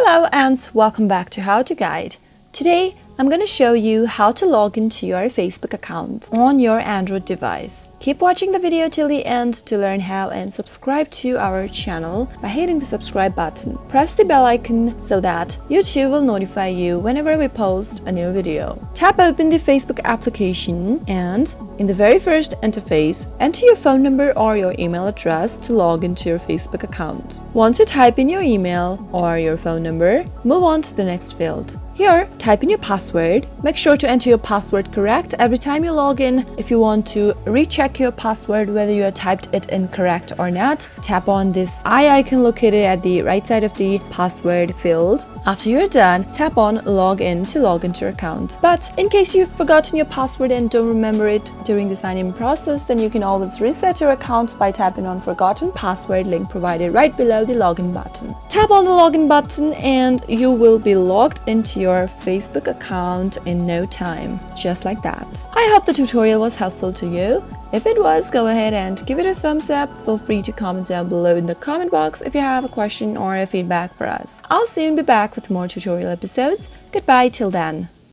Hello and welcome back to How to Guide. Today I'm going to show you how to log into your Facebook account on your Android device. Keep watching the video till the end to learn how, and subscribe to our channel by hitting the subscribe button. Press the bell icon so that YouTube will notify you whenever we post a new video. Tap open the Facebook application and in the very first interface, enter your phone number or your email address to log into your Facebook account. Once you type in your email or your phone number, move on to the next field. Here, type in your password. Make sure to enter your password correct every time you log in. If you want to recheck your password whether you have typed it incorrect or not, tap on this eye icon located at the right side of the password field. After you're done, tap on log in to log into your account. But in case you've forgotten your password and don't remember it during the sign-in process, then you can always reset your account by tapping on forgotten password link provided right below the login button. Tap on the login button and you will be logged into your Facebook account in no time, just like that. I hope the tutorial was helpful to you. If it was, go ahead and give it a thumbs up. Feel free to comment down below in the comment box if you have a question or a feedback for us. I'll soon be back with more tutorial episodes. Goodbye till then.